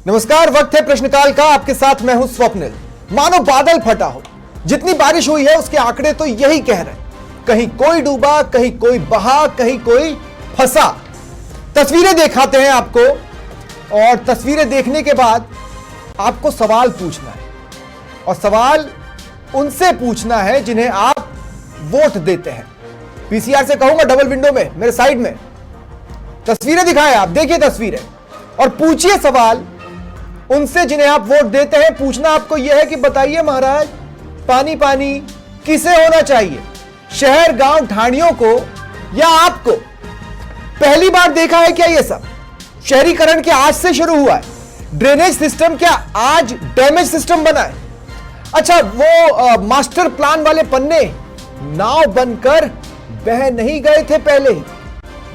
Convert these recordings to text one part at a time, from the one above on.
नमस्कार, वक्त है प्रश्नकाल का। आपके साथ मैं हूं स्वप्निल। मानो बादल फटा हो, जितनी बारिश हुई है उसके आंकड़े तो यही कह रहे हैं। कहीं कोई डूबा, कहीं कोई बहा, कहीं कोई फंसा। तस्वीरें दिखाते हैं आपको, और तस्वीरें देखने के बाद आपको सवाल पूछना है, और सवाल उनसे पूछना है जिन्हें आप वोट देते हैं। पीसीआर से कहूंगा डबल विंडो में मेरे साइड में तस्वीरें दिखाएं। आप देखिए तस्वीरें और पूछिए सवाल उनसे जिन्हें आप वोट देते हैं। पूछना आपको यह है कि बताइए महाराज, पानी पानी किसे होना चाहिए, शहर गांव ढाणियों को या आपको? पहली बार देखा है क्या ये सब? शहरीकरण क्या आज से शुरू हुआ है? ड्रेनेज सिस्टम क्या आज डैमेज सिस्टम बना है? अच्छा, वो मास्टर प्लान वाले पन्ने नाव बनकर बह नहीं गए थे पहले ही?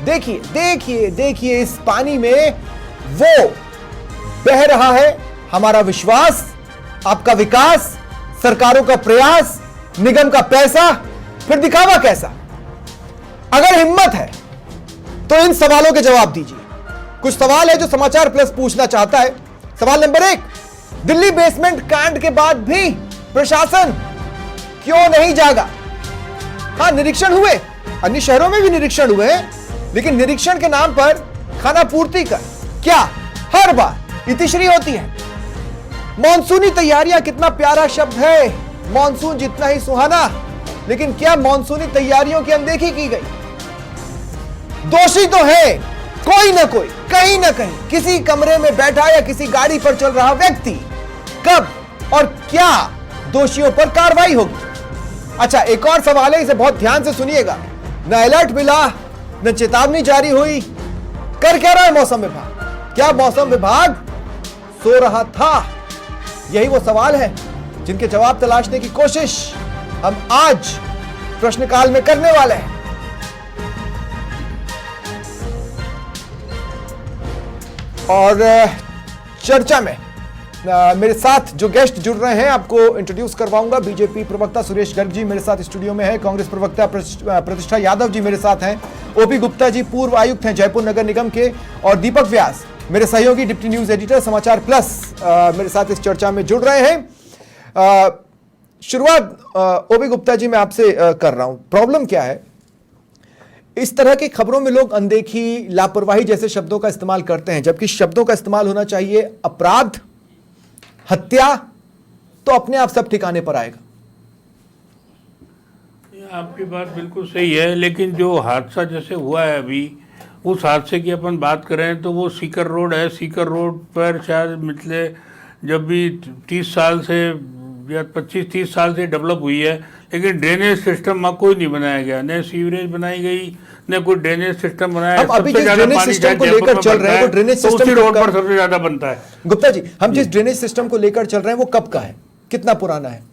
देखिए देखिए देखिए, इस पानी में वो बह रहा है हमारा विश्वास, आपका विकास, सरकारों का प्रयास, निगम का पैसा, फिर दिखावा कैसा? अगर हिम्मत है तो इन सवालों के जवाब दीजिए। कुछ सवाल है जो समाचार प्लस पूछना चाहता है। सवाल नंबर 1, दिल्ली बेसमेंट कांड के बाद भी प्रशासन क्यों नहीं जागा? हां, निरीक्षण हुए, अन्य शहरों में भी निरीक्षण हुए हैं, लेकिन निरीक्षण के नाम पर खाना पूर्ति कर क्या हर बार इतिश्री होती है? मॉनसूनी तैयारियां, कितना प्यारा शब्द है, मॉनसून जितना ही सुहाना, लेकिन क्या मॉनसूनी तैयारियों की अनदेखी की गई? दोषी तो है कोई ना कोई, कहीं ना कहीं, किसी कमरे में बैठा या किसी गाड़ी पर चल रहा व्यक्ति। कब और क्या दोषियों पर कार्रवाई होगी? अच्छा, एक और सवाल है, इसे बहुत ध्यान से सुनिएगा। न अलर्ट मिला, न चेतावनी जारी हुई, कर क्या रहा है मौसम विभाग? क्या मौसम विभाग सो रहा था? यही वो सवाल है जिनके जवाब तलाशने की कोशिश हम आज प्रश्नकाल में करने वाले हैं। और चर्चा में मेरे साथ जो गेस्ट जुड़ रहे हैं आपको इंट्रोड्यूस करवाऊंगा। बीजेपी प्रवक्ता सुरेश गर्ग जी मेरे साथ स्टूडियो में है, कांग्रेस प्रवक्ता प्रतिष्ठा यादव जी मेरे साथ हैं, ओपी गुप्ता जी पूर्व आयुक्त हैं जयपुर नगर निगम के, और दीपक व्यास मेरे सहयोगी डिप्टी न्यूज एडिटर समाचार प्लस मेरे साथ इस चर्चा में जुड़ रहे हैं। शुरुआत ओपी गुप्ता जी मैं आपसे कर रहा हूं। प्रॉब्लम क्या है, इस तरह की खबरों में लोग अनदेखी, लापरवाही जैसे शब्दों का इस्तेमाल करते हैं, जबकि शब्दों का इस्तेमाल होना चाहिए अपराध, हत्या, तो अपने आप सब ठिकाने पर आएगा। आपकी बात बिल्कुल सही है, लेकिन जो हादसा जैसे हुआ है अभी, उस हादसे की अपन बात करें तो वो सीकर रोड है। सीकर रोड पर शायद मिथले जब भी 30 साल से या 25-30 साल से डेवलप हुई है, लेकिन ड्रेनेज सिस्टम वहाँ कोई नहीं बनाया गया, न सीवरेज बनाई गई, न कोई ड्रेनेज सिस्टम बनाया। अभी जिस ड्रेनेज सिस्टम को लेकर चल रहे हैं वो ड्रेनेज सिस्टम उसी रोड पर सबसे ज्यादा बनता है। गुप्ता जी, हम जिस ड्रेनेज सिस्टम को लेकर चल रहे हैं वो कब का है, कितना पुराना है?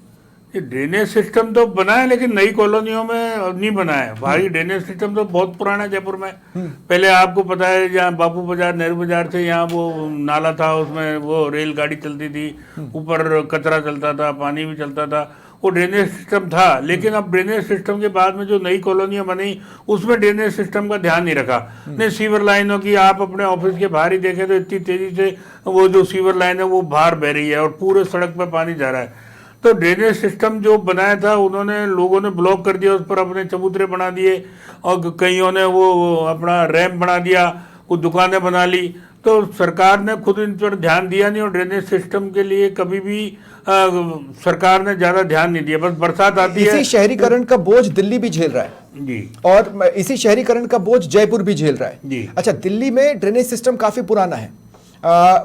ये ड्रेनेज सिस्टम तो बना है, लेकिन नई कॉलोनियों में नहीं बना है। भारी ड्रेनेज सिस्टम तो बहुत पुराना है जयपुर में। पहले आपको पता है, जहाँ बापू बाजार, नेहरू बाजार थे, यहाँ वो नाला था, उसमें वो रेलगाड़ी चलती थी, ऊपर कचरा चलता था, पानी भी चलता था, वो ड्रेनेज सिस्टम था। लेकिन अब ड्रेनेज सिस्टम के बाद में जो नई कॉलोनियाँ बनी, उसमें ड्रेनेज सिस्टम का ध्यान नहीं रखा। नहीं, सीवर लाइनों की आप अपने ऑफिस के बाहर ही देखें तो इतनी तेजी से वो जो सीवर लाइन है वो बाहर बह रही है और पूरे सड़क पर पानी जा रहा है। तो ड्रेनेज सिस्टम जो बनाया था उन्होंने, लोगों ने ब्लॉक कर दिया, उस पर अपने चबूतरे बना दिए, और कईयों ने वो अपना रैंप बना दिया, वो दुकानें बना ली। तो सरकार ने खुद इन पर ध्यान दिया नहीं, और ड्रेनेज सिस्टम के लिए कभी भी सरकार ने ज्यादा ध्यान नहीं दिया। बस बरसात आती है। इसी शहरीकरण का बोझ दिल्ली भी झेल रहा है जी, और इसी शहरीकरण का बोझ जयपुर भी झेल रहा है जी। अच्छा, दिल्ली में ड्रेनेज सिस्टम काफी पुराना है,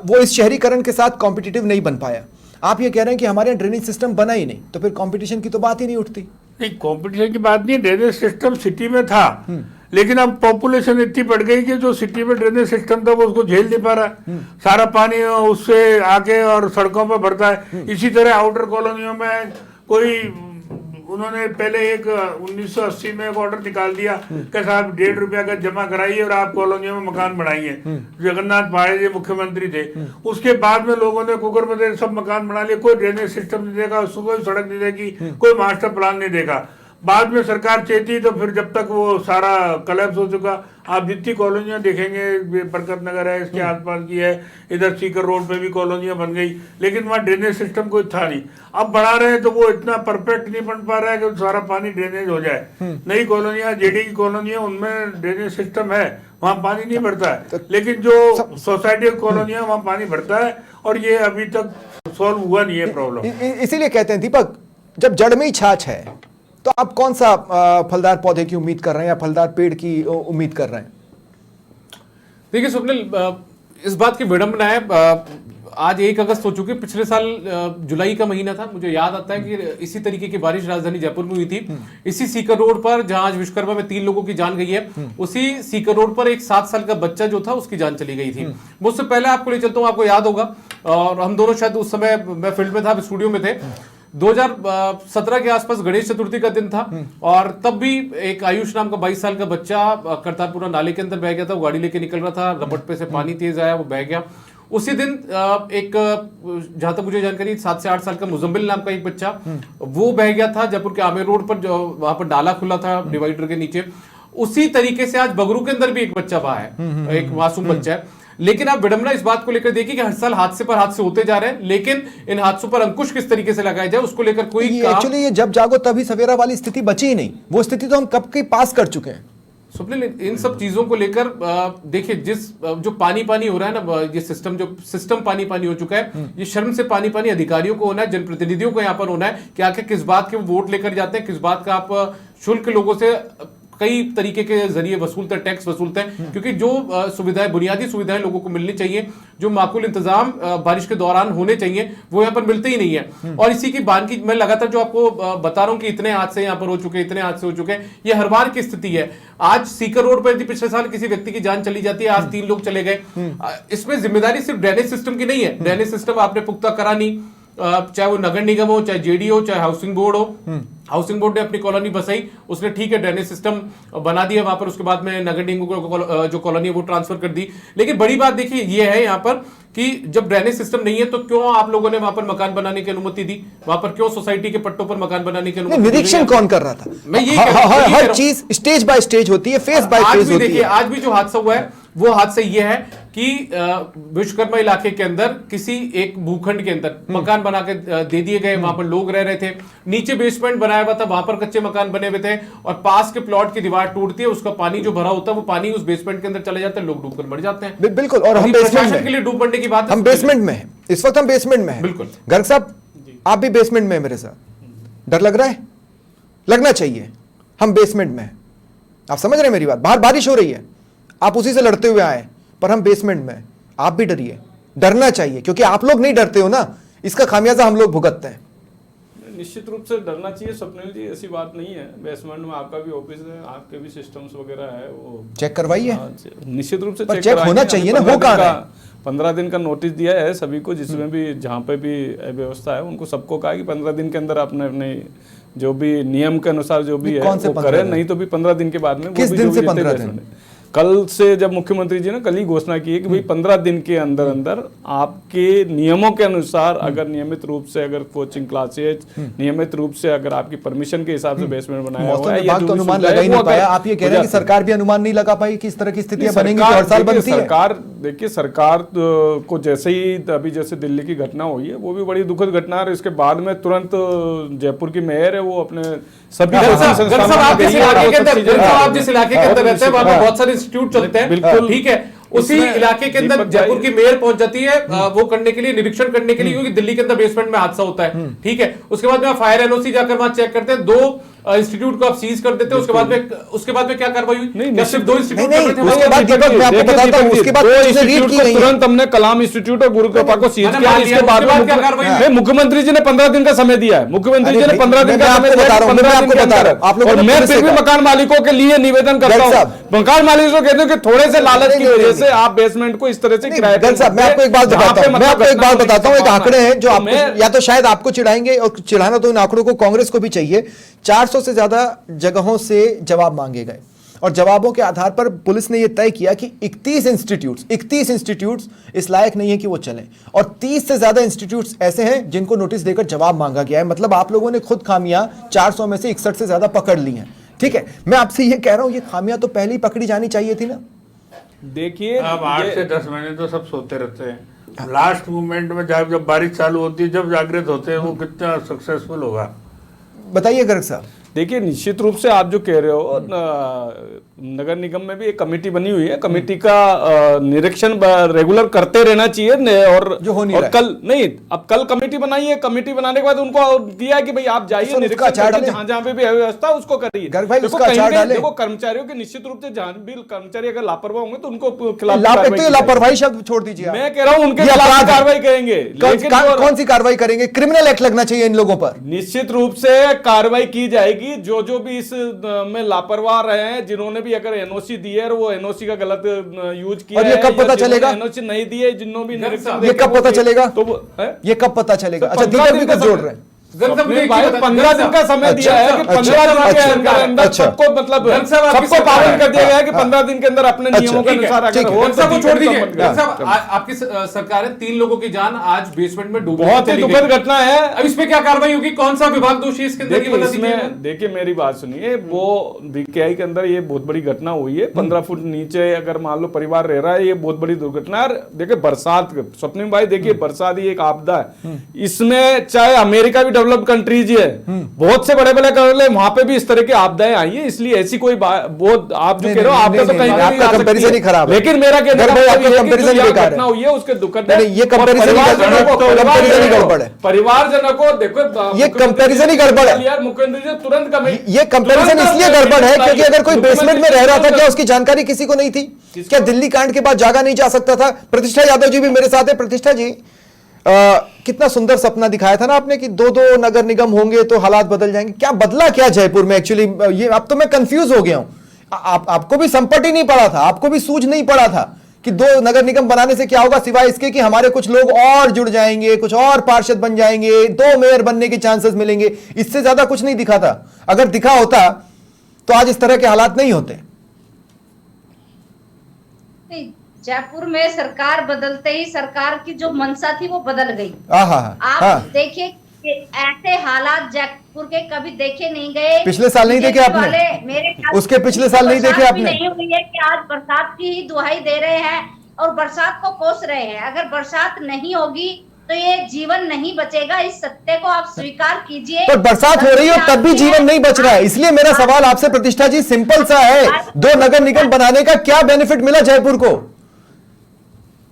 वो इस शहरीकरण के साथ कॉम्पिटिटिव नहीं बन पाया। आप ये कह रहे हैं कि हमारे यहाँ ड्रेनेज सिस्टम बना ही नहीं, तो फिर कंपटीशन की तो बात ही नहीं उठती। नहीं, कंपटीशन की बात नहीं, ड्रेनेज सिस्टम सिटी में था, लेकिन अब पॉपुलेशन इतनी बढ़ गई कि जो सिटी में ड्रेनेज सिस्टम था वो उसको झेल नहीं पा रहा। सारा पानी उससे आके और सड़कों पर भरता है। इसी तरह आउटर कॉलोनियों में कोई, उन्होंने पहले एक 1980 में एक ऑर्डर निकाल दिया कि साहब 1.5 रुपया का जमा कराइए और आप कॉलोनियों में मकान बनाइए। जगन्नाथ पहाड़ी जी मुख्यमंत्री थे। उसके बाद में लोगों ने कुकर में सब मकान बना लिए, कोई ड्रेनेज सिस्टम नहीं देखा, उसको कोई सड़क नहीं देखी, कोई मास्टर प्लान नहीं देखा। बाद में सरकार चाहती तो फिर जब तक वो सारा कलेप्स हो चुका, आप जितनी कॉलोनियां देखेंगे, बरकत नगर है, इसके आसपास की है, इधर सीकर रोड पे भी कॉलोनियां बन गई, लेकिन वहाँ ड्रेनेज सिस्टम कोई था नहीं। अब बढ़ा रहे हैं तो वो इतना परफेक्ट नहीं बन पा रहा है कि सारा पानी ड्रेनेज हो जाए। नई कॉलोनियां, जेडी की कॉलोनियां, उनमें ड्रेनेज सिस्टम है, वहाँ पानी नहीं भरता है, लेकिन जो सोसाइटी कॉलोनियां वहाँ पानी भरता है, और ये अभी तक सॉल्व हुआ नहीं है प्रॉब्लम। इसीलिए कहते हैं दीपक, जब जड़ में ही छाछ है तो आप कौन सा फलदार पौधे की उम्मीद कर रहे हैं या फलदार पेड़ की उम्मीद कर रहे हैं? देखिए स्वप्निल, इस बात की विडंबना है, आज 1 अगस्त हो चुकी, पिछले साल जुलाई का महीना था, मुझे याद आता है कि इसी तरीके की बारिश राजधानी जयपुर में हुई थी। इसी सीकर रोड पर जहां आज विश्वकर्मा में 3 लोगों की जान गई है, उसी सीकर रोड पर एक 7 साल का बच्चा जो था उसकी जान चली गई थी। मुझसे पहले आपको ले चलता हूं, आपको याद होगा, और हम दोनों शायद उस समय, मैं फील्ड में था, स्टूडियो में थे, 2017 के आसपास गणेश चतुर्थी का दिन था, और तब भी एक आयुष नाम का 22 साल का बच्चा करतारपुरा नाले के अंदर बह गया था। वो गाड़ी लेके निकल रहा था, रपट पे से पानी तेज आया, वो बह गया। उसी दिन एक, जहां तक मुझे जानकारी, 7 से 8 साल का मुजम्मिल नाम का एक बच्चा वो बह गया था जयपुर के आमेर रोड पर, जो वहां पर नाला खुला था डिवाइडर के नीचे। उसी तरीके से आज बगरू के अंदर भी एक बच्चा बहा है, एक मासूम बच्चा है। लेकिन आप विडंबना इस बात को लेकर देखिए कि हर साल हादसे पर हादसे होते जा रहे हैं, लेकिन इन हादसों पर अंकुश किस तरीके से लगाया जाए उसको लेकर कोई एक्चुअली ये जब जागो तभी सवेरा वाली स्थिति बची ही नहीं, वो स्थिति तो हम कब के पास कर चुके हैं। स्वप्निल, इन सब चीजों को लेकर देखिए, जिस जो पानी पानी हो रहा है ना, ये सिस्टम पानी पानी हो चुका है, ये शर्म से पानी पानी अधिकारियों को होना है, जनप्रतिनिधियों को यहाँ पर होना है कि आखिर किस बात के वोट लेकर जाते हैं, किस बात का आप शुल्क लोगों से कई तरीके के जरिए वसूलते हैं, टैक्स वसूलते हैं, क्योंकि जो सुविधाएं, बुनियादी सुविधाएं लोगों को मिलनी चाहिए, जो माकूल इंतजाम बारिश के दौरान होने चाहिए, वो यहाँ पर मिलते ही नहीं है। और इसी की बान की मैं लगातार जो आपको बता रहा हूं कि इतने हादसे यहाँ पर हो चुके, इतने हादसे हो चुके, ये हर बार की स्थिति है। आज सीकर रोड पर यदि पिछले साल किसी व्यक्ति की जान चली जाती है, आज 3 लोग चले गए। इसमें जिम्मेदारी सिर्फ ड्रेनेज सिस्टम की नहीं है। ड्रेनेज सिस्टम आपने पुख्ता करा नहीं, चाहे वो नगर निगम हो, चाहे जेडी हो, चाहे हाउसिंग बोर्ड हो। हाउसिंग बोर्ड ने अपनी कॉलोनी बसाई, उसने ठीक है ड्रेनेज सिस्टम बना दिया वहां पर, उसके बाद में नगर निगम को जो कॉलोनी है वो ट्रांसफर कर दी। लेकिन बड़ी बात देखिए ये है यहाँ पर कि जब ड्रेनेज सिस्टम नहीं है तो क्यों आप लोगों ने वहां पर मकान बनाने की अनुमति दी? वहां पर क्यों सोसाइटी के पट्टों पर मकान बनाने की अनुमति? निरीक्षण कौन कर रहा था? मैं ये हर चीज स्टेज बाय स्टेज होती है, फेज बाय फेज होती है। आज भी जो हादसा हुआ है वो हादसा ये है कि विश्वकर्मा इलाके के अंदर किसी एक भूखंड के अंदर मकान बना के दे दिए गए, वहां पर लोग रह रहे थे, नीचे बेसमेंट बनाया हुआ था, वहां पर कच्चे मकान बने हुए थे, और पास के प्लॉट की दीवार टूटती है, उसका पानी जो भरा होता है वो पानी उस बेसमेंट के अंदर चले जाते हैं, लोग डूबकर मर जाते हैं। बिल्कुल, और हम बेसमेंट के लिए डूब मरने की बात, हम बेसमेंट में हैं इस वक्त, हम बेसमेंट में हैं। बिल्कुल गर्ग साहब, आप भी बेसमेंट में हैं मेरे साथ, डर लग रहा है? लगना चाहिए, हम बेसमेंट में हैं। आप समझ रहे हैं मेरी बात? बाहर बारिश हो रही है, आप उसी से लड़ते हुए आए, पर हम बेसमेंट में हैं। आप भी डरिए, डरना चाहिए, क्योंकि आप लोग नहीं डरते हो ना, इसका खामियाजा हम लोग भुगतते हैं। निश्चित रूप से डरना चाहिए स्वप्निल जी, ऐसी बात नहीं है। बेसमेंट में आपका भी ऑफिस है, आपके भी सिस्टम्स वगैरह है, वो चेक करवाइए। निश्चित रूप से चेक होना चाहिए ना, वो कहाँ है? 15 दिन का नोटिस दिया है सभी को, जिसमें भी जहाँ पे भी व्यवस्था है उनको सबको कहा कि 15 दिन के अंदर आपने अपने जो भी नियम के अनुसार जो भी है वो करें, नहीं तो भी 15 दिन के बाद में। किस दिन से 15 दिन? कल से जब मुख्यमंत्री जी ने कल ही घोषणा की है कि भाई 15 दिन के अंदर अंदर आपके नियमों के अनुसार अगर नियमित रूप से अगर कोचिंग क्लासेज नियमित रूप से अगर आपकी परमिशन के हिसाब से बेसमेंट बनाया हुआ है, तो अनुमान लगा ही नहीं पाया। आप ये कह रहे हैं कि सरकार भी अनुमान नहीं लगा पाई कि इस तरह की स्थितियां बनेंगी, हर साल बनती है। सरकार देखिए, सरकार को जैसे ही अभी जैसे दिल्ली की घटना हुई है वो भी बड़ी दुखद घटना है, इसके बाद में तुरंत जयपुर की मेयर है वो अपने सभी आप जिस इलाके के अंदर रहते हैं वहां पर बहुत सारे इंस्टीट्यूट चलते हैं, बिल्कुल ठीक है, उसी इलाके के अंदर जयपुर की मेयर पहुंच जाती है वो करने के लिए, निरीक्षण करने के लिए, क्योंकि दिल्ली के अंदर बेसमेंट में हादसा होता है, ठीक है। उसके बाद में फायर एनओसी जाकर वहां चेक करते हैं, 2 इंस्टीट्यूट को आप सीज कर देते हैं। उसके बाद में क्या कार्रवाई हुई? नहीं, सिर्फ 2 इंस्टीट्यूट कर रहे थे। उसके बाद दीपक मैं आपको बताता हूं, उसके बाद तुरंत हमने कलाम इंस्टीट्यूट और गुरु कृपा को सीज किया। इसके बाद क्या कार्रवाई? मुख्यमंत्री जी ने 15 दिन का समय दिया है, मुख्यमंत्री जी ने 15 दिन का समय दिया है, 15 दिन के अंदर। और मैं फिर भी मकान मालिकों के लिए निवेदन करता हूं, मकान मालिकों को कहते हैं कि थोड़े से लालच की वजह से आप बेसमेंट को इस तरह से किराए पे। मैं आपको एक बात बताता हूं, एक आंकड़े हैं जो आपको या तो शायद आपको चिढ़ाएंगे, और चिढ़ाना तो इन आंकड़ों को कांग्रेस को भी चाहिए। 400 से ज्यादा जगहों से जवाब मांगे गए, और जवाबों के आधार पर पुलिस ने यह तय किया कि 31 इंस्टीट्यूट्स इस लायक नहीं है कि वो चलें, और 30 से ज्यादा इंस्टीट्यूट्स ऐसे हैं जिनको नोटिस देकर जवाब मांगा गया है। मतलब आप लोगों ने खुद खामियां 400 में से 61 से ज्यादा पकड़ ली हैं। ठीक है, मैं आपसे ये कह रहा हूं, ये खामियां तो पहले ही पकड़ी जानी चाहिए थी ना। देखिए अब 8 से 10 महीने तो सब सोते रहते हैं, लास्ट मूवमेंट में जब बारिश चालू होती है, जब जागृत होते हैं, वो कितना सक्सेसफुल होगा। बताइए गर्ग साहब। देखिए निश्चित रूप से आप जो कह रहे हो, नगर निगम में भी एक कमेटी बनी हुई है, कमेटी का निरीक्षण रेगुलर करते रहना चाहिए। और जो हो नहीं रहा है। अब कल कमेटी बनाई है, कमेटी बनाने के बाद उनको दिया है कि भाई आप जाइए निरीक्षण, जहां पे भी अव्यवस्था उसको करिए। देखो कर्मचारियों के निश्चित रूप से जहां भी कर्मचारी अगर लापरवाह होंगे तो उनको खिलाफ लापरवाही शब्द छोड़ दीजिए। मैं कह रहा हूं उनके खिलाफ कार्रवाई करेंगे। कौन सी कार्रवाई करेंगे? क्रिमिनल एक्ट लगना चाहिए इन लोगों पर। निश्चित रूप से कार्रवाई की जाएगी। जो भी इस में लापरवाह रहे हैं, जिन्होंने भी अगर एनओसी दी है और वो एनओसी का गलत यूज किया है, ये कब पता चलेगा? एनओसी नहीं दी है, जिन्होंने भी निरीक्षण, ये कब पता चलेगा? तो ये कब पता चलेगा? अच्छा, दीपक भी कुछ जोड़ रहे हैं। 15 दिन का समय दिया है कि 15 दिन के अंदर सबको, मतलब सबको पालन कर दिया गया है कि 15 दिन के अंदर अपने नियमों के अनुसार अगर हो सब को छोड़ दीजिए। आपकी सरकार है, 3 लोगों की जान आज बेसमेंट में डूबी, बहुत ही दुखद घटना है। अब इस पे क्या कार्रवाई होगी? कौन सा विभाग दोषी इसके अंदर? इसमें देखिए मेरी बात सुनिए, वो बीकेआई के अंदर ये बहुत बड़ी घटना हुई है। 15 फुट नीचे अगर मान लो परिवार रह रहा है, ये बहुत बड़ी दुर्घटना है। देखिए बरसात, स्वप्निल भाई देखिए बरसात ही एक आपदा है। इसमें चाहे अमेरिका भी डेवलप कंट्रीज है, बहुत से बड़े बड़े कंट्री, वहां पे भी इस तरह की आपदाएं आई है। इसलिए ऐसी कोई बहुत आप जो कह रहे हो, आपका तो कहीं आपका कंपैरिजन ही खराब है। लेकिन मेरा कहना है घटना हुई है उसके दुखद है। ये कंपैरिजन ही गड़बड़ है। परिवारजनों को देखो, ये कंपैरिजन ही गड़बड़ है यार। मुख्यमंत्री जी तुरंत ये कंपैरिजन इसलिए गड़बड़ है क्योंकि अगर कोई बेसमेंट में रह रहा था, क्या उसकी जानकारी किसी को नहीं थी? क्या दिल्ली कांड के बाद जागा नहीं जा सकता था? प्रतिष्ठा यादव जी भी मेरे साथ है। प्रतिष्ठा जी, कितना सुंदर सपना दिखाया था ना आपने कि 2-2 नगर निगम होंगे तो हालात बदल जाएंगे। क्या बदला क्या जयपुर में एक्चुअली? ये अब तो मैं कंफ्यूज हो गया हूं। आपको भी संपट ही नहीं पड़ा था, आपको भी सूझ नहीं पड़ा था कि 2 नगर निगम बनाने से क्या होगा, सिवाय इसके कि हमारे कुछ लोग और जुड़ जाएंगे, कुछ और पार्षद बन जाएंगे, 2 मेयर बनने के चांसेस मिलेंगे। इससे ज्यादा कुछ नहीं दिखा था। अगर दिखा होता तो आज इस तरह के हालात नहीं होते। जयपुर में सरकार बदलते ही सरकार की जो मंशा थी वो बदल गई। आप देखिए कि ऐसे हालात जयपुर के कभी देखे नहीं गए। पिछले साल नहीं देखे आपने? मेरे उसके पिछले साल नहीं देखे आपने? नहीं हुई है कि आज बरसात की ही दुहाई दे रहे हैं और बरसात को कोस रहे हैं। अगर बरसात नहीं होगी तो ये जीवन नहीं बचेगा। इस सत्य को आप स्वीकार कीजिए। पर बरसात हो रही है तब भी जीवन नहीं बच रहा है। इसलिए मेरा सवाल आपसे प्रतिष्ठा जी सिंपल सा है, 2 नगर निगम बनाने का क्या बेनिफिट मिला जयपुर को?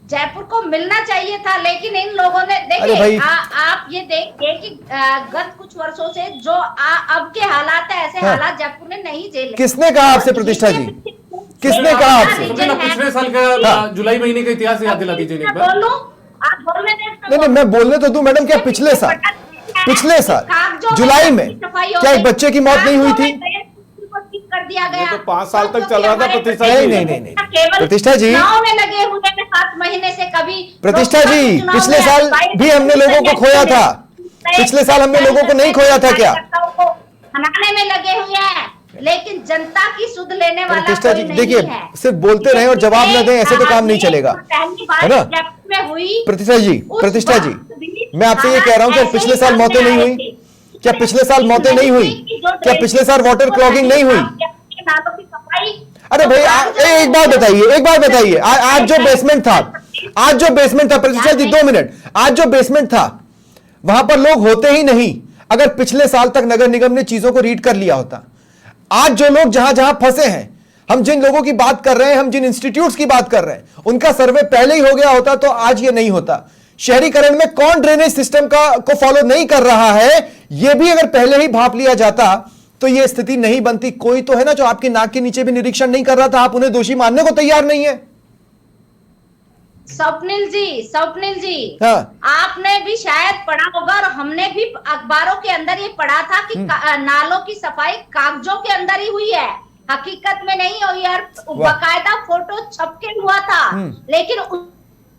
जयपुर को मिलना चाहिए था, लेकिन इन लोगों ने देखिए, आप ये देखिए कि गत कुछ वर्षों से जो अब के हालात है, ऐसे हालात जयपुर ने नहीं झेले। किसने कहा आपसे प्रतिष्ठा जी? किसने कहा आपसे? पिछले साल का जुलाई महीने का इतिहास याद दिला दीजिए। नहीं, मैं बोलने तो दूं मैडम। क्या पिछले साल जुलाई में क्या एक बच्चे की मौत नहीं हुई थी? कर दिया गया। तो 5 साल तक चल रहा था प्रतिष्ठा जी। नहीं प्रतिष्ठा जी, में लगे हुए 7 महीने से। कभी प्रतिष्ठा जी, पिछले साल भी हमने लोगों को खोया था। पिछले साल हमने लोगों को नहीं खोया था क्या? हटाने में लगे हुए हैं, लेकिन जनता की सुध लेने वाला प्रतिष्ठा जी कोई नहीं देखिए, है। सिर्फ बोलते रहे और जवाब न दें, ऐसे तो काम नहीं चलेगा, है ना? प्रतिष्ठा जी, मैं आपसे ये कह रहा हूं कि पिछले साल मौतें नहीं हुई? क्या पिछले साल मौतें नहीं हुई? क्या पिछले साल वाटर क्लॉगिंग नहीं हुई? अरे भाई एक बात बताइए, आज जो बेसमेंट था प्रतिष्ठा जी, 2 मिनट, आज जो बेसमेंट था वहां पर लोग होते ही नहीं। अगर पिछले साल तक नगर निगम ने चीजों को रीड कर लिया होता, आज जो लोग जहां जहां फंसे हैं, हम जिन लोगों की बात कर रहे हैं, हम जिन इंस्टीट्यूट्स की बात कर रहे हैं, उनका सर्वे पहले ही हो गया होता तो आज ये नहीं होता। शहरीकरण में कौन ड्रेनेज सिस्टम को फॉलो नहीं कर रहा है, यह भी अगर पहले ही भांप लिया जाता तो यह स्थिति नहीं बनती। कोई तो है ना जो आपकी नाक के नीचे भी निरीक्षण नहीं कर रहा था, आप उन्हें दोषी मानने को तैयार नहीं है। स्वप्निल जी, हाँ। आपने भी शायद पढ़ा होगा और हमने भी अखबारों के अंदर ये पढ़ा था कि नालों की सफाई कागजों के अंदर ही हुई है, हकीकत में नहीं हुई यार। बाकायदा फोटो छप के हुआ था, लेकिन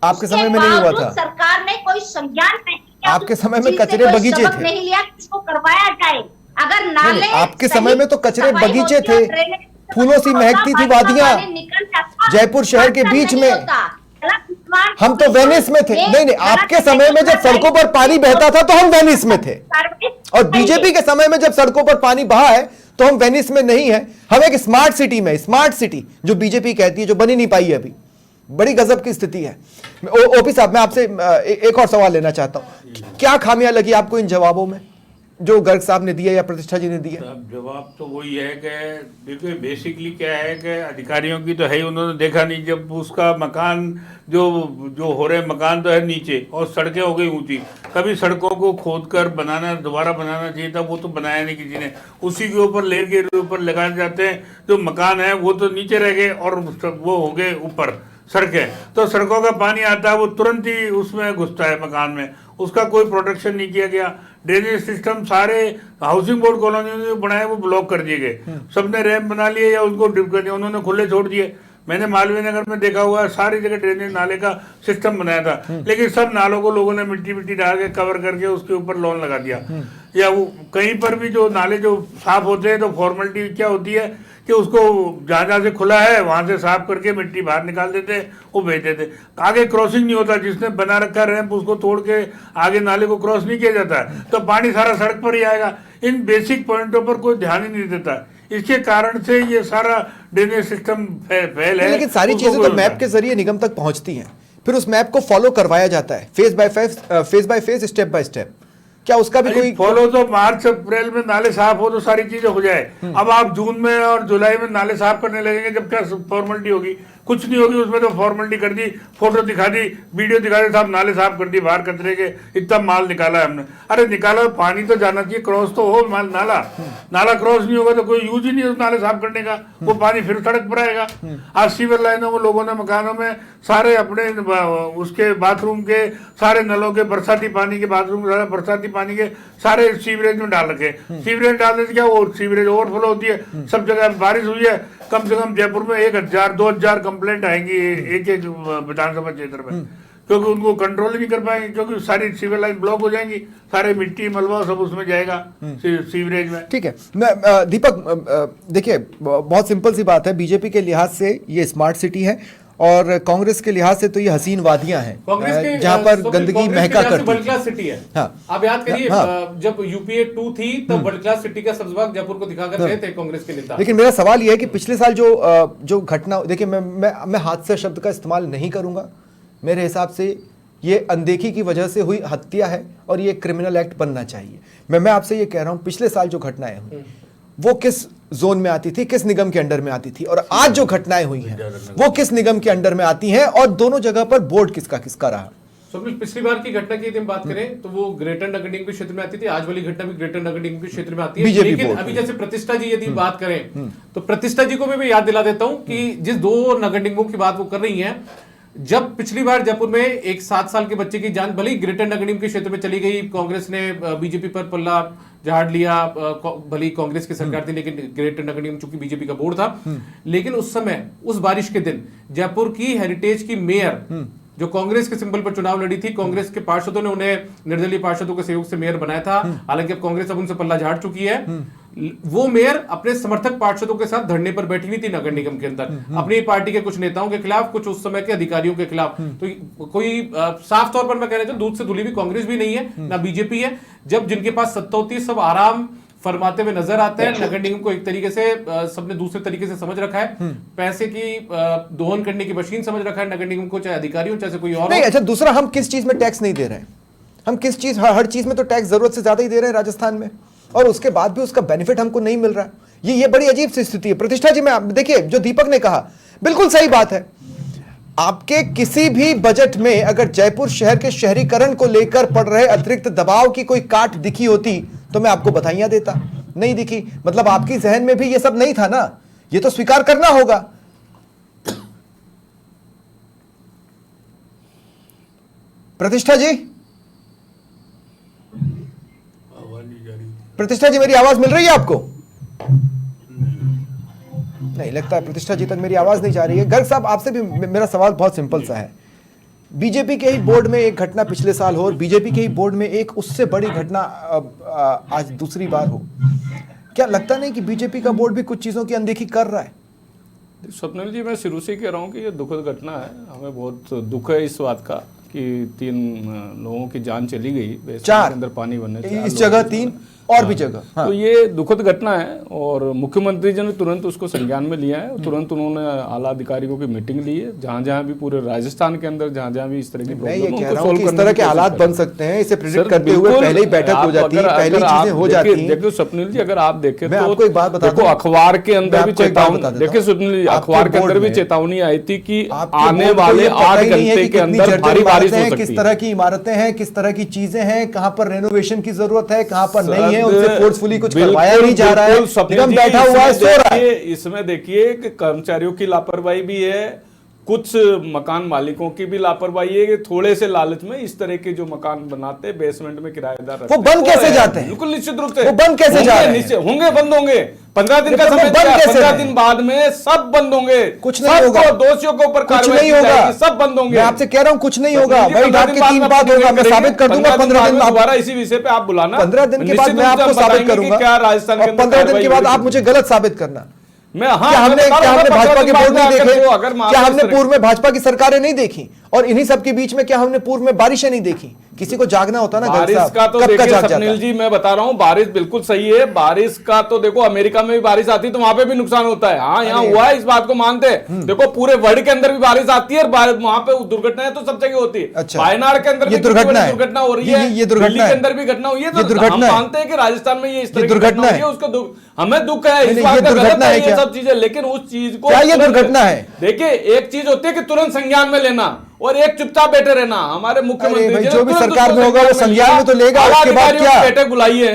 आपके समय में नहीं हुआ था। सरकार ने कोई संज्ञान नहीं किया। आपके समय में कचरे बगीचे थे, नहीं लिया, किसको करवाया जाए। अगर नाले आपके समय में तो कचरे बगीचे थे। फूलों सी महकती थी वादियां जयपुर शहर के बीच में। हम तो वेनिस में थे। नहीं, आपके समय में जब सड़कों पर पानी बहता था तो हम वेनिस में थे, और बीजेपी के समय में जब सड़कों पर पानी बहा है तो हम वेनिस में नहीं है। हम एक स्मार्ट सिटी में, स्मार्ट सिटी जो बीजेपी कहती है, जो बनी नहीं पाई है अभी। बड़ी गजब की स्थिति है। ओपी साहब, मैं आपसे एक और सवाल लेना चाहता हूं, क्या खामियां लगी आपको इन जवाबों में जो गर्ग साहब ने दिया या प्रतिष्ठा जी ने दिया? जवाब तो वही है कि देखिए बेसिकली क्या है कि अधिकारियों की तो है ही, उन्होंने देखा नहीं। जब उसका मकान जो हो रहे मकान तो है नीचे और सड़कें हो गई ऊंची, कभी सड़कों को खोदकर बनाना, दोबारा बनाना चाहिए था, वो तो बनाया नहीं किसी ने। उसी के ऊपर लेर के ऊपर लगाए जाते हैं। जो मकान है वो तो नीचे रह गए और वो हो गए ऊपर सड़कें। तो सड़कों का पानी आता है वो तुरंत ही उसमें घुसता है मकान में, उसका कोई प्रोटेक्शन नहीं किया गया। ड्रेनेज सिस्टम सारे हाउसिंग बोर्ड कॉलोनियों ने बनाए वो ब्लॉक कर दिए गए, सबने रैंप बना लिए या उनको डिप कर दिया, उन्होंने खुले छोड़ दिए। मैंने मालवीय नगर में देखा हुआ है, सारी जगह ड्रेनेज नाले का सिस्टम बनाया था, लेकिन सब नालों को लोगों ने मिट्टी डाल के कवर करके उसके ऊपर लॉन लगा दिया। या वो कहीं पर भी जो नाले जो साफ होते हैं तो फॉर्मेलिटी क्या होती है कि उसको जहाँ से खुला है वहां से साफ करके मिट्टी बाहर निकाल देते, वो भेज देते। आगे क्रॉसिंग नहीं होता, जिसने बना रखा रैंप उसको तोड़ के आगे नाले को क्रॉस नहीं किया जाता है, तो पानी सारा सड़क पर ही आएगा। इन बेसिक पॉइंटों पर कोई ध्यान ही नहीं देता, इसके कारण से ये सारा ड्रेनेज सिस्टम फेल है। लेकिन सारी चीजें तो मैप के जरिए निगम तक पहुंचती हैं, फिर उस मैप को फॉलो करवाया जाता है phase by phase, step by step. क्या उसका भी कोई फॉलो? तो मार्च अप्रैल में नाले साफ हो तो सारी चीजें हो जाए। अब आप जून में और जुलाई में नाले साफ करने लगेंगे, जब क्या फॉर्मेलिटी होगी? कुछ नहीं होगी उसमें। तो फॉर्मेलिटी कर दी, फोटो दिखा दी, वीडियो दिखा दी, साहब नाले साफ कर दी, बाहर कचरे के इतना माल निकाला है हमने। अरे निकाला, पानी तो जाना चाहिए, क्रॉस तो हो नाला क्रॉस नहीं होगा तो कोई यूज ही नहीं उस नाले साफ करने का, वो पानी फिर सड़क पर आएगा। आज सीवर लाइनों में लोगों ने मकानों में सारे अपने उसके बाथरूम के सारे नलों के बरसाती पानी के बाथरूम सारे बरसाती पानी के सारे सीवरेज में डाल रखे। सीवरेज डालने से क्या वो सीवरेज ओवरफ्लो होती है। सब जगह बारिश हुई है, कम से कम जयपुर में 1000-2000 कंप्लेंट आएंगी एक विधानसभा क्षेत्र में, क्योंकि उनको कंट्रोल ही नहीं कर पाएंगे, क्योंकि सारी सीवर लाइन ब्लॉक हो जाएंगी, सारे मिट्टी मलबा सब उसमें जाएगा सीवरेज में। ठीक है, मैं दीपक देखिए बहुत सिंपल सी बात है, बीजेपी के लिहाज से ये स्मार्ट सिटी है और कांग्रेस के लिहाज से तो ये हसीन वादियां हैं जहां पर गंदगी महका करती है। वर्ल्ड क्लास सिटी है। हाँ, आप याद करिए जब यूपीए 2 थी तब वर्ल्ड क्लास सिटी का सबसे जयपुर को दिखाकर गए थे कांग्रेस के नेता। लेकिन मेरा सवाल यह है कि पिछले साल जो घटना, देखिए मैं हादसा शब्द का इस्तेमाल नहीं करूंगा, मेरे हिसाब से ये अनदेखी की वजह से हुई हत्या है और ये क्रिमिनल एक्ट बनना चाहिए। मैं आपसे ये कह रहा हूं, पिछले साल जो घटनाएं हुई वो किस जोन में आती थी, किस निगम के अंडर में आती थी, और आज जो घटनाएं हुई हैं वो किस निगम के अंडर में आती हैं, और दोनों जगह पर बोर्ड किसका रहा? पिछली बार की घटना की यदि हम बात करें तो वो ग्रेटर नगर निगम के क्षेत्र में आती थी, आज वाली घटना भी ग्रेटर नगर निगम के क्षेत्र में आती है। लेकिन अभी जैसे प्रतिष्ठा जी यदि बात करें तो प्रतिष्ठा जी को मैं याद दिला देता हूं कि जिस 2 नगर निगमों की बात वो कर रही हैं, जब पिछली बार जयपुर में एक 7 साल के बच्चे की जान भले ही ग्रेटर नगर निगम के क्षेत्र में चली गई, कांग्रेस ने बीजेपी पर पल्ला झाड़ लिया, भले कांग्रेस की सरकार थी लेकिन ग्रेटर नगर निगम चूंकि बीजेपी का बोर्ड था, लेकिन उस समय उस बारिश के दिन जयपुर की हेरिटेज की मेयर जो कांग्रेस के सिंबल पर चुनाव लड़ी थी, कांग्रेस के पार्षदों ने उन्हें निर्दलीय पार्षदों के सहयोग से मेयर बनाया था। हालांकि अब कांग्रेस अब उनसे पल्ला झाड़ चुकी है। वो मेयर अपने समर्थक पार्षदों के साथ धरने पर बैठी हुई थी नगर निगम के अंदर, अपनी पार्टी के कुछ नेताओं के खिलाफ, कुछ उस समय के अधिकारियों के खिलाफ। तो कोई साफ तौर पर मैं कहना चाहूं दूध से धुली हुई कांग्रेस भी नहीं है, ना बीजेपी है। जब जिनके पास सत्ता होती है सब आराम फरमाते हुए नजर आते हैं। नगर निगम को एक तरीके से सबने दूसरे तरीके से समझ रखा है, पैसे की दोहन करने की मशीन समझ रखा है नगर निगम को, चाहे अधिकारी हो चाहे कोई और नहीं। अच्छा, दूसरा, हम किस चीज में टैक्स नहीं दे रहे हैं? हम किस चीज, हर चीज में तो टैक्स जरूरत से ज्यादा ही दे रहे हैं राजस्थान में, और उसके बाद भी उसका बेनिफिट हमको नहीं मिल रहा। ये बड़ी अजीब सी स्थिति है। प्रतिष्ठा जी, मैं देखिए जो दीपक ने कहा बिल्कुल सही बात है। आपके किसी भी बजट में अगर जयपुर शहर के शहरीकरण को लेकर पड़ रहे अतिरिक्त दबाव की कोई काट दिखी होती तो मैं आपको बधाइयां देता, नहीं दिखी, मतलब आपकी जहन में भी ये सब नहीं था ना, ये तो स्वीकार करना होगा। प्रतिष्ठा जी, प्रतिष्ठा जी मेरी आवाज मिल रही है आपको? नहीं लगता है प्रतिष्ठा जी तक मेरी आवाज नहीं जा रही है। गर्ग साहब, आपसे भी मेरा सवाल बहुत सिंपल सा है। बीजेपी के ही बोर्ड में एक घटना पिछले साल हो और बीजेपी के ही बोर्ड में एक उससे बड़ी घटना आज दूसरी बार हो, क्या लगता नहीं कि बीजेपी का बोर्ड भी कुछ चीजों की अनदेखी कर रहा है? स्वप्निल जी, मैं शुरू से कह रहा हूँ कि ये दुखद घटना है। हमें बहुत दुख है इस बात का कि 3 लोगों की जान चली गई बेसमेंट के अंदर पानी भरने। इस जगह 3 और भी जगह। हाँ। तो ये दुखद घटना है और मुख्यमंत्री जी ने तुरंत उसको संज्ञान में लिया है। तुरंत उन्होंने आला अधिकारियों की मीटिंग ली है, जहां भी पूरे राजस्थान के अंदर जहां भी इस तरह की मैं ये प्रॉब्लम कह रहा हूं कि इस तरह के हालात बन सकते हैं, इसे प्रेडिक्ट करते हुए पहले ही बैठक हो जाती है, पहले चीजें हो जाती हैं। देखिए स्वप्निल जी, अगर आप देखें मैं तो आपको एक बात बता देखो, अखबार के अंदर भी चेतावनी, देखिए स्वप्निल जी, अखबार के अंदर भी चेतावनी आई थी कि आने वाले 8 घंटे के अंदर भारी बारिश हो सकती है। किस तरह की इमारतें हैं, किस तरह की चीजें हैं, कहां पर रेनोवेशन की जरूरत है, कहां पर नहीं है, उनसे फोर्सफुली कुछ करवाया नहीं जा रहा है, निगम बैठा हुआ है, सो रहा है। इसमें देखिए कि कर्मचारियों की लापरवाही भी है, कुछ मकान मालिकों की भी लापरवाही है कि थोड़े से लालच में इस तरह के जो मकान बनाते हैं बेसमेंट में किराएदार, वो बंद कैसे जाते हैं? बिल्कुल निश्चित रूप से वो बंद कैसे जा रहे हैं? होंगे, बंद होंगे। 15 दिन का समय, 15 दिन बाद में सब बंद होंगे। कुछ नहीं होगा, दोषियों के ऊपर कुछ नहीं होगा, सब बंद होंगे। मैं आपसे कह रहा हूं कुछ नहीं होगा। वही डाक के 3 बात होगा, मैं साबित कर दूंगा 15 दिन में। दोबारा इसी विषय पे आप बुलाना, 15 दिन के बाद मैं आपको साबित करूंगा क्या राजस्थान के 15 दिन के बाद आप मुझे गलत साबित करना। मैं क्या हमने भाजपा के बोर्ड नहीं देखे? क्या हमने पूर्व में भाजपा की सरकारें नहीं देखी? और इन्हीं सब के बीच में क्या हमने पूर्व में बारिशें नहीं देखी? किसी को जागना होता ना, बारिश का तो देखिए स्वप्निल जी, मैं बता रहा हूं, बारिश बिल्कुल सही है। बारिश का तो देखो, अमेरिका में भी बारिश आती है तो वहां पे भी नुकसान होता है। हाँ, यहाँ हुआ है, इस बात को मानते हैं। देखो, पूरे वर्ल्ड के अंदर भी बारिश आती है, वहां पे दुर्घटनाएं तो सब जगह होती है। अच्छा, वायनाड के अंदर भी दुर्घटना हो रही है, ये दुर्घटना के अंदर भी घटना हुई है। तो हम मानते हैं कि राजस्थान में ये इस तरह की दुर्घटना है, उसको हमें दुख है, इस बात का गलत है ये सब चीजें। लेकिन उस चीज को, क्या ये दुर्घटना है? देखिए, एक चीज होती है कि तुरंत संज्ञान में लेना और एक चुपचाप बैठे रहना। हमारे मुख्यमंत्री जो भी सरकार में होगा वो संज्ञान में तो लेगा, उसके बाद क्या बैठक बुलाई है?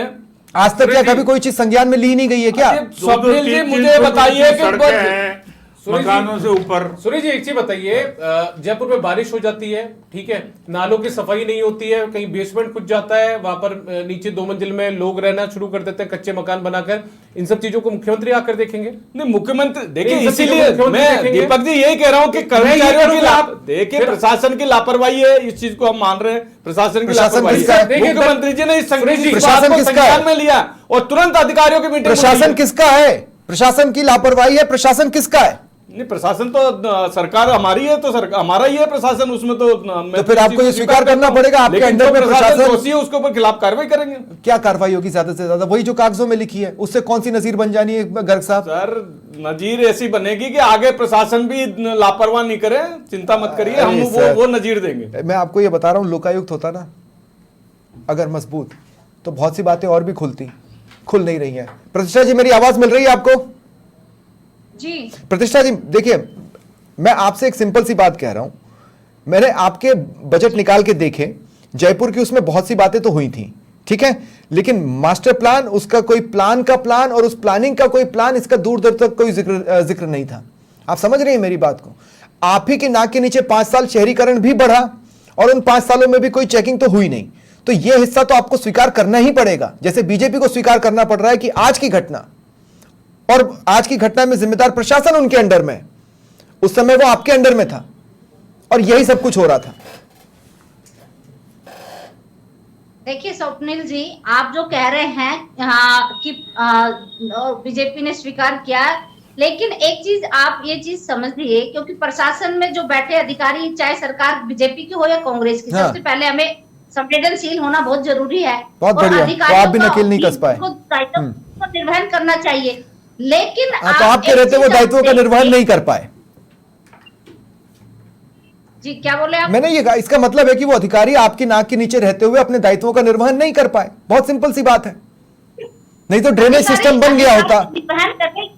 आज तक क्या कभी कोई चीज संज्ञान में ली नहीं गई है क्या? स्वप्निल जी, मुझे बताइए कि मकानों से ऊपर। सुरेश जी, एक चीज बताइए, जयपुर में बारिश हो जाती है, ठीक है, नालों की सफाई नहीं होती है, कहीं बेसमेंट खुद जाता है, वहां पर नीचे 2 मंजिल में लोग रहना शुरू कर देते हैं, कच्चे मकान बनाकर। इन सब चीजों को मुख्यमंत्री आकर देखेंगे? नहीं, मुख्यमंत्री देखिए, इसीलिए मैं दीपक जी यही कह रहा हूं कि कर्मचारियों की देखिए, प्रशासन की लापरवाही है, इस चीज को हम मान रहे हैं। प्रशासन की लापरवाही, मुख्यमंत्री जी ने इस प्रशासन किसका में लिया और तुरंत अधिकारियों की मीटिंग। प्रशासन किसका है? प्रशासन की लापरवाही है, प्रशासन किसका है? नहीं, प्रशासन तो सरकार हमारी है, तो सरकार हमारा ही है प्रशासन, उसमें तो फिर आपको ये स्वीकार करना पड़ेगा। आपके अंडर में प्रशासन दोषी है, उसके ऊपर खिलाफ कार्रवाई करेंगे। क्या कार्रवाई होगी? ज्यादा से ज्यादा वही जो कागजों में लिखी है, उससे कौन सी नजीर बन जानी है गर्ग साहब? सर, नजीर ऐसी बनेगी कि आगे प्रशासन भी लापरवाह नहीं करे, चिंता मत करिए, हम वो नजीर देंगे। मैं आपको ये बता रहा हूं, लोकायुक्त होता ना अगर मजबूत, तो बहुत सी बातें और भी खुल नहीं रही हैं। प्रतिष्ठा जी, मेरी आवाज मिल रही है आपको? जी प्रतिष्ठा जी, देखिए, मैं आपसे एक सिंपल सी बात कह रहा हूं। मैंने आपके बजट निकाल के देखे, जयपुर की उसमें बहुत सी बातें तो हुई थी, ठीक है, लेकिन मास्टर प्लान, उसका कोई प्लान का प्लान और उस प्लानिंग का कोई प्लान, इसका दूर दूर तक कोई जिक्र नहीं था। आप समझ रहे हैं मेरी बात को? आप ही के नाक के नीचे 5 साल शहरीकरण भी बढ़ा और उन 5 सालों में भी कोई चेकिंग तो हुई नहीं। तो यह हिस्सा तो आपको स्वीकार करना ही पड़ेगा, जैसे बीजेपी को स्वीकार करना पड़ रहा है कि आज की घटना, और आज की घटना में जिम्मेदार प्रशासन उनके अंडर में, उस समय वो आपके अंडर में था और यही सब कुछ हो रहा था। देखिए स्वप्निल जी, आप जो कह रहे हैं हाँ कि बीजेपी ने स्वीकार किया, लेकिन एक चीज आप ये चीज समझिए, क्योंकि प्रशासन में जो बैठे अधिकारी, चाहे सरकार बीजेपी की हो या कांग्रेस की, सबसे पहले हमें संवेदनशील होना बहुत जरूरी है। बहुत बढ़िया, तो आप भी नकेल नहीं कस पाए। निर्वहन करना चाहिए, लेकिन तो आपके रहते वो दायित्वों का निर्वहन नहीं कर पाए। जी क्या बोले आप? मैंने ये कहा, इसका मतलब है कि वो अधिकारी आपकी नाक के नीचे रहते हुए अपने दायित्वों का निर्वहन नहीं कर पाए। बहुत सिंपल सी बात है, नहीं तो ड्रेनेज सिस्टम बन गया होता। निर्वहन करने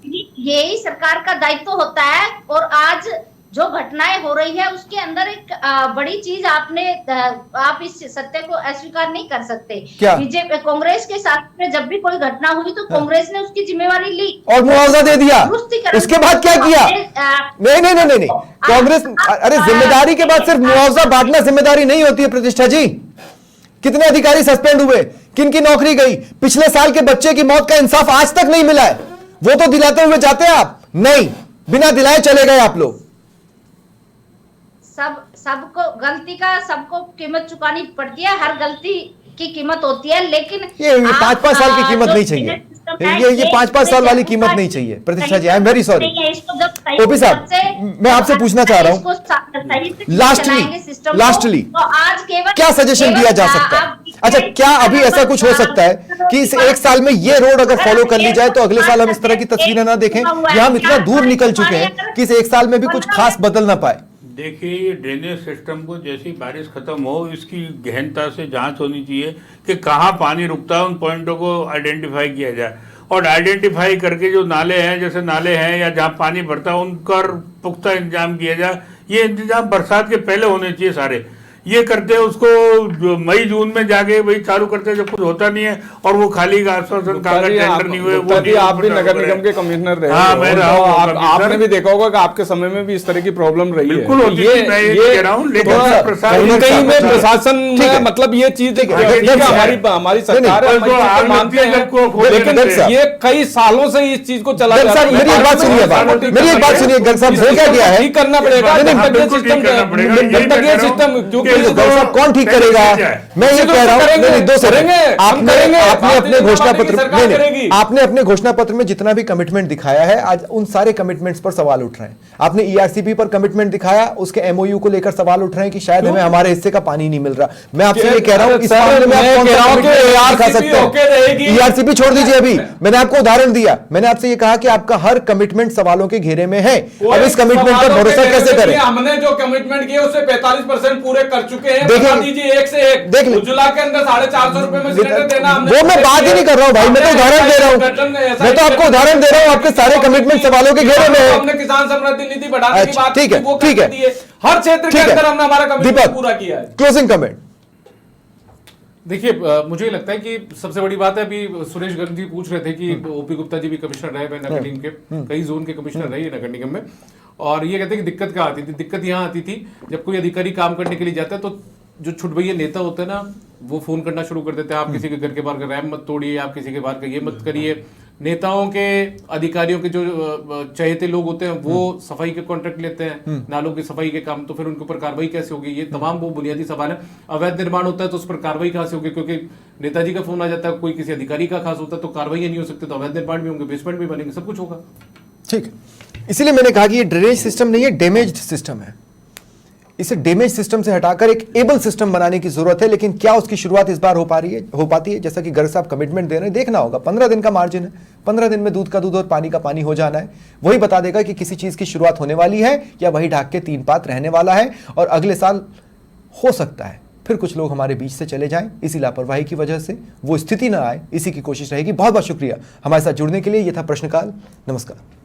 यही सरकार का दायित्व होता है। और आज जो घटनाएं हो रही है उसके अंदर एक बड़ी चीज आप इस सत्य को अस्वीकार नहीं कर सकते। बीजेपी कांग्रेस के साथ में जब भी कोई घटना हुई तो कांग्रेस ने उसकी जिम्मेवारी ली और मुआवजा दे दिया। उसके बाद क्या किया? नहीं, कांग्रेस, अरे जिम्मेदारी के बाद सिर्फ मुआवजा बांटना जिम्मेदारी नहीं होती है प्रतिष्ठा जी। कितने अधिकारी सस्पेंड हुए, किनकी नौकरी गई, पिछले साल के बच्चे की मौत का इंसाफ आज तक नहीं मिला है, वो तो दिलाते हुए जाते हैं आप, नहीं, बिना दिलाए चले गए आप लोग। सबको गलती का सबको कीमत चुकानी पड़ती है, हर गलती की कीमत होती है, लेकिन ये 5-5 साल की कीमत नहीं चाहिए। ये 5-5 साल वाली कीमत नहीं चाहिए Pratishtha ji, I am very sorry. OP साहब, मैं आपसे पूछना चाह रहा हूं लास्टली क्या सजेशन दिया जा सकता है? अच्छा, क्या अभी ऐसा कुछ हो सकता है कि इस एक साल में ये रोड अगर फॉलो कर ली जाए तो अगले साल हम इस तरह की तस्वीरें ना देखें, या हम इतना दूर निकल चुके हैं कि इस एक साल में भी कुछ खास बदल ना पाए? देखिए, ये ड्रेनेज सिस्टम को जैसे ही बारिश खत्म हो, इसकी गहनता से जांच होनी चाहिए कि कहाँ पानी रुकता है, उन पॉइंटों को आइडेंटिफाई किया जाए, और आइडेंटिफाई करके जो नाले हैं, जैसे नाले हैं या जहाँ पानी भरता है, उनका पुख्ता इंतजाम किया जाए। ये इंतजाम बरसात के पहले होने चाहिए सारे। ये करते हैं उसको जो मई जून में जाके वही चालू करते हैं जब कुछ होता नहीं है, और वो खाली का आश्वासन कागज टेंडर नहीं हुए। वो आप भी नगर निगम के कमिश्नर रहे, हाँ, मैं रहा हूं। आपने भी देखा होगा कि आपके समय में भी इस तरह की प्रॉब्लम रही है। बिल्कुल होती है, मैं ये कह रहा हूँ, लेकिन प्रशासन में मतलब ये चीज हमारी सरकार मानते हैं, लेकिन ये कई सालों से इस चीज को चला जा रहा है। मेरी एक बात सुनिए गर्ग साहब, हो क्या गया है? ठीक करना पड़ेगा सिस्टम, कौन ठीक करेगा? मैं ये कह रहा हूं, आपने अपने घोषणा पत्र में जितना भी कमिटमेंट दिखाया है, आज उन सारे कमिटमेंट्स पर सवाल उठ रहे हैं। आपने ईआरसीपी पर कमिटमेंट दिखाया, उसके एमओयू को लेकर सवाल उठ रहे हैं कि शायद हमें हमारे हिस्से का पानी नहीं मिल रहा। मैं आपसे ये कह रहा हूं, इस मामले में आप कौन सा कमिटमेंट दिखा सकते हैं? ईआरसीपी छोड़ दीजिए, अभी मैंने आपको उदाहरण दिया, मैंने आपसे ये कहा कि आपका हर कमिटमेंट सवालों के घेरे में है। अब इस कमिटमेंट पर भरोसा कैसे करें? हमने जो कमिटमेंट किए उससे 45% पूरे कर चुके हैं। देखिए, एक से एक देख लीजिए, उज्ज्वला के अंदर 450 रुपए में सिलेंडर देना, वो मैं बात ही नहीं कर रहा हूं भाई, मैं तो उदाहरण दे रहा हूं, मैं तो आपको उदाहरण दे रहा हूं। आपके सारे कमिटमेंट सवालों के घेरे में है। हमने किसान समृद्धि निधि बढ़ाने की बात, ठीक है, हर क्षेत्र के अंदर हमने हमारा कमिटमेंट पूरा किया है। Closing comment. देखिए, मुझे लगता है कि सबसे बड़ी बात है, अभी सुरेश गर्ग जी पूछ रहे थे कि ओपी गुप्ता जी भी कमिश्नर रहे हैं नगर निगम के, कई जोन के कमिश्नर रहे नगर निगम में, और ये कहते हैं कि दिक्कत क्या आती थी? दिक्कत यहाँ आती थी जब कोई अधिकारी काम करने के लिए जाता है तो जो छुटभैया नेता होते हैं ना, वो फोन करना शुरू कर देते हैं, आप किसी के घर के बाहर का रैम मत तोड़िए, आप किसी के बाहर का ये मत करिए। नेताओं के, अधिकारियों के जो चहेते लोग होते हैं वो सफाई के कॉन्ट्रैक्ट लेते हैं, नालों की सफाई के काम, तो फिर उनके ऊपर कार्रवाई कैसे होगी? ये तमाम वो बुनियादी सवाल है। अवैध निर्माण होता है तो उस पर कार्रवाई कहां से होगी? क्योंकि नेताजी का फोन आ जाता है, कोई किसी अधिकारी का खास होता है तो कार्रवाई नहीं हो सकती, तो अवैध निर्माण भी होंगे, बेसमेंट भी बनेंगे, सब कुछ होगा। ठीक, इसीलिए मैंने कहा कि ये ड्रेनेज सिस्टम नहीं है, डैमेज्ड सिस्टम है। इसे डैमेज सिस्टम से हटाकर एक एबल सिस्टम बनाने की जरूरत है। लेकिन क्या उसकी शुरुआत इस बार हो पाती है? जैसा कि गर्ग साहब कमिटमेंट दे रहे हैं, देखना होगा। 15 दिन का मार्जिन है, 15 दिन में दूध का दूध और पानी का पानी हो जाना है। वही बता देगा कि किसी चीज की शुरुआत होने वाली है या वही ढाक के 3 पात रहने वाला है। और अगले साल हो सकता है फिर कुछ लोग हमारे बीच से चले जाएं, इसी लापरवाही की वजह से वो स्थिति ना आए, इसी की कोशिश रहेगी। बहुत बहुत शुक्रिया हमारे साथ जुड़ने के लिए। यह था प्रश्नकाल। नमस्कार।